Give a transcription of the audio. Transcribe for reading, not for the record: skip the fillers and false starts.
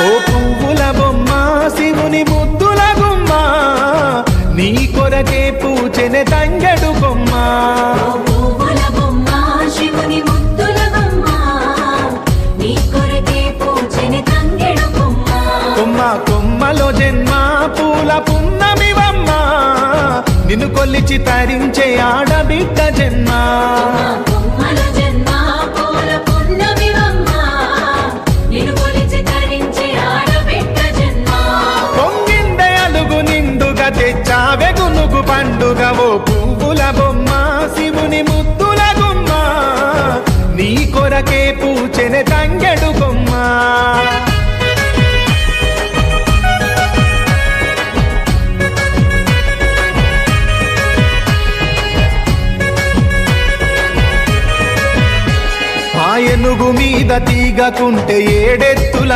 ఓ పువ్వుల బొమ్మ శివుని ముద్దుల గుమ్మ నీ కొరకే పూచెనే తంగెడు కొమ్మ పువ్వుల బొమ్మ శివుని ముద్దుల గుమ్మ నీ కొరకే పూచెనే తంగెడు కొమ్మ కొమ్మ కొమ్మలో జన్మ పూల పున్నమివమ్మ నిన్ను కొల్లిచి తరించే ఆడబిడ్డ జన్మ కొమ్మల జన్మ పూల పున్నమివమ్మ నిన్ను కొలిచి తరించి ఆడబిడ్డ జన్మ పొంగిందే అలుగు నిండుగా తెచ్చావె గునుగు పండుగ ఓ పువ్వుల బొమ్మ శివుని ముద్దుల గుమ్మ నీ కొరకే పూచెనే తంగెడు కొమ్మ ఆ ఏనుగు మీద తీగకుంటే ఏడెత్తుల